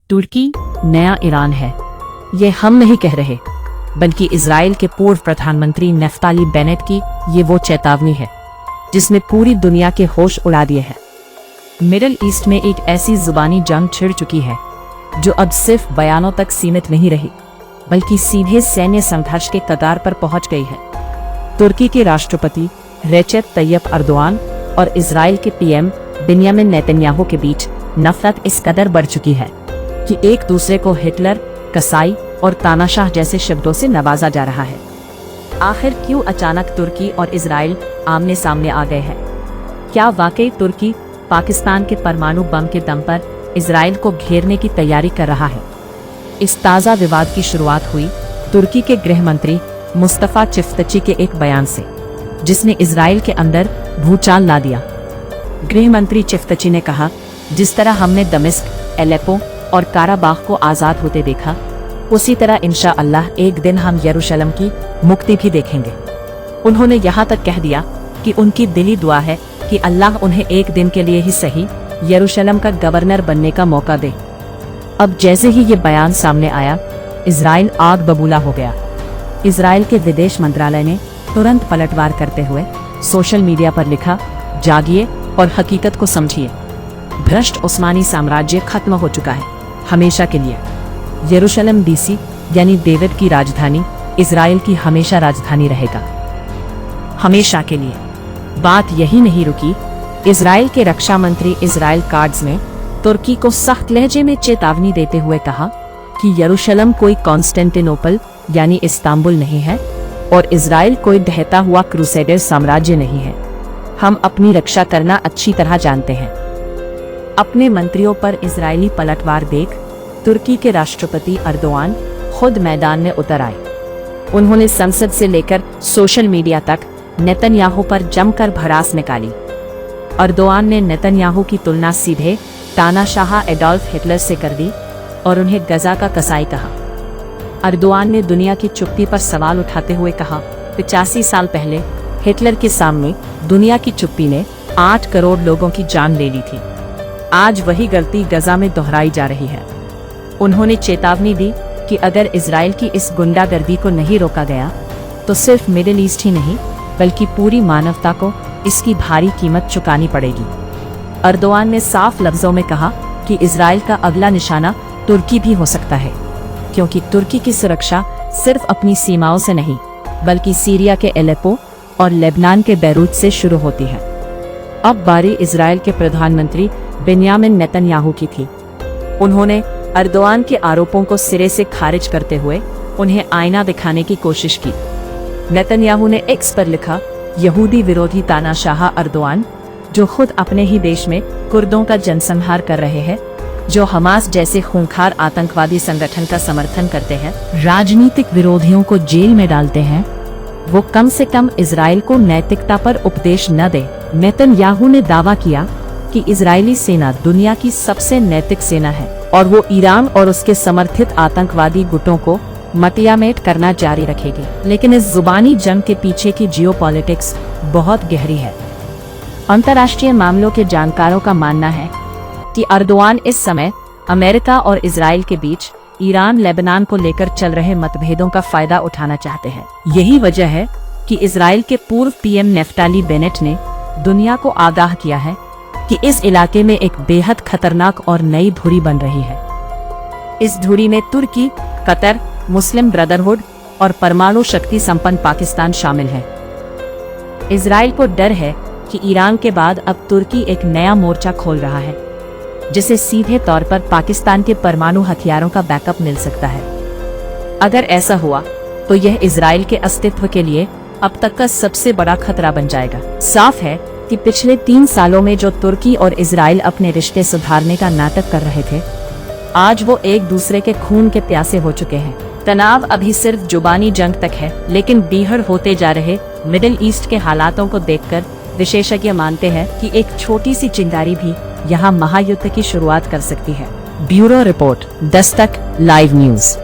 तुर्की नया ईरान है, ये हम नहीं कह रहे, बल्कि इजराइल के पूर्व प्रधानमंत्री नफ्ताली बेनेट की ये वो चेतावनी है जिसने पूरी दुनिया के होश उड़ा दिए हैं। मिडिल ईस्ट में एक ऐसी जुबानी जंग छिड़ चुकी है जो अब सिर्फ बयानों तक सीमित नहीं रही, बल्कि सीधे सैन्य संघर्ष के कगार पर पहुंच गई है। तुर्की के राष्ट्रपति रेचेप तैयप अर्दोआन और इजराइल के पीएम बेंयामिन नेतन्याहू के बीच नफरत इस कदर बढ़ चुकी है कि एक दूसरे को हिटलर, कसाई और तानाशाह जैसे शब्दों से नवाजा जा रहा है। आखिर क्यों अचानक तुर्की और इजराइल आमने सामने आ गए हैं? क्या वाकई तुर्की पाकिस्तान के परमाणु बम के दम पर इजराइल को घेरने की तैयारी कर रहा है? इस ताज़ा विवाद की शुरुआत हुई तुर्की के गृह मंत्री मुस्तफा चिफ्तची के एक बयान से, जिसने इजराइल के अंदर भूचाल ला दिया। गृह मंत्री चिफ्तची ने कहा, जिस तरह हमने दमिश्क, एलेपो और काराबाख को आज़ाद होते देखा, उसी तरह इंशाअल्लाह एक दिन हम यरूशलेम की मुक्ति भी देखेंगे। उन्होंने यहाँ तक कह दिया कि उनकी दिली दुआ है कि अल्लाह उन्हें एक दिन के लिए ही सही यरूशलेम का गवर्नर बनने का मौका दे। अब जैसे ही ये बयान सामने आया, इजराइल आग बबूला हो गया। इजराइल के विदेश मंत्रालय ने तुरंत पलटवार करते हुए सोशल मीडिया पर लिखा, जागिए और हकीकत को समझिए, भ्रष्ट उस्मानी साम्राज्य खत्म हो चुका है हमेशा के लिए। यरूशलेम डीसी यानी डेविड की राजधानी इजराइल की हमेशा राजधानी रहेगा, हमेशा के लिए। बात यही नहीं रुकी। इजराइल के रक्षा मंत्री इजराइल काट्ज ने तुर्की को सख्त लहजे में चेतावनी देते हुए कहा कि यरूशलेम कोई कॉन्स्टेंटिनोपल यानी इस्तांबुल नहीं है और इजराइल कोई ढहता हुआ क्रूसेडर साम्राज्य नहीं है। हम अपनी रक्षा करना अच्छी तरह जानते हैं। अपने मंत्रियों पर इजरायली पलटवार देख तुर्की के राष्ट्रपति अर्दोआन खुद मैदान में उतर आए। उन्होंने संसद से लेकर सोशल मीडिया तक नेतन्याहू पर जमकर भड़ास निकाली। अर्दोआन ने नेतन्याहू की तुलना सीधे तानाशाह एडोल्फ हिटलर से कर दी और उन्हें गजा का कसाई कहा। अर्दोआन ने दुनिया की चुप्पी पर सवाल उठाते हुए कहा, 85 साल पहले हिटलर के सामने दुनिया की चुप्पी ने 8 करोड़ लोगों की जान ले ली थी। आज वही गलती गजा में दोहराई जा रही है। उन्होंने चेतावनी दी कि अगर इजराइल की इस गुंडागर्दी को नहीं रोका गया तो सिर्फ मिडिल ईस्ट ही नहीं बल्कि पूरी मानवता को इसकी भारी कीमत चुकानी पड़ेगी। अर्दोआन ने साफ लफ्जों में कहा कि इजराइल का अगला निशाना तुर्की भी हो सकता है, क्योंकि तुर्की की सुरक्षा सिर्फ अपनी सीमाओं से नहीं बल्कि सीरिया के एलेपो और लेबनान के बैरूत से शुरू होती है। अब बारी इजराइल के प्रधानमंत्री बेंयामिन नेतन्याहू की थी। उन्होंने अर्दोआन के आरोपों को सिरे से खारिज करते हुए उन्हें आईना दिखाने की कोशिश की। नेतन्याहू ने एक्स पर लिखा, यहूदी विरोधी तानाशाह अर्दोआन, जो खुद अपने ही देश में कुर्दों का जनसंहार कर रहे हैं, जो हमास जैसे खूंखार आतंकवादी संगठन का समर्थन करते हैं, राजनीतिक विरोधियों को जेल में डालते हैं, वो कम से कम इजराइल को नैतिकता पर उपदेश न दे। नेतन्याहू ने दावा किया कि इजरायली सेना दुनिया की सबसे नैतिक सेना है और वो ईरान और उसके समर्थित आतंकवादी गुटों को मटियामेट करना जारी रखेगी। लेकिन इस जुबानी जंग के पीछे की जियोपॉलिटिक्स बहुत गहरी है। अंतर्राष्ट्रीय मामलों के जानकारों का मानना है कि अर्दोआन इस समय अमेरिका और इजराइल के बीच ईरान लेबनान को लेकर चल रहे मतभेदों का फायदा उठाना चाहते हैं। यही वजह है कि इजराइल के पूर्व पीएम नफ्ताली बेनेट ने दुनिया को आगाह किया है कि इस इलाके में एक बेहद खतरनाक और नई धुरी बन रही है। इस धुरी में तुर्की, कतर, मुस्लिम ब्रदरहुड और परमाणु शक्ति संपन्न पाकिस्तान शामिल है। इजराइल को डर है कि ईरान के बाद अब तुर्की एक नया मोर्चा खोल रहा है, जिसे सीधे तौर पर पाकिस्तान के परमाणु हथियारों का बैकअप मिल सकता है। अगर ऐसा हुआ तो यह इजराइल के अस्तित्व के लिए अब तक का सबसे बड़ा खतरा बन जाएगा। साफ है कि पिछले 3 सालों में जो तुर्की और इजराइल अपने रिश्ते सुधारने का नाटक कर रहे थे, आज वो एक दूसरे के खून के प्यासे हो चुके हैं। तनाव अभी सिर्फ जुबानी जंग तक है, लेकिन बीहड़ होते जा रहे मिडिल ईस्ट के हालातों को देखकर विशेषज्ञ मानते हैं कि एक छोटी सी चिंगारी भी यहाँ महायुद्ध की शुरुआत कर सकती है। Bureau report, Dastak live news.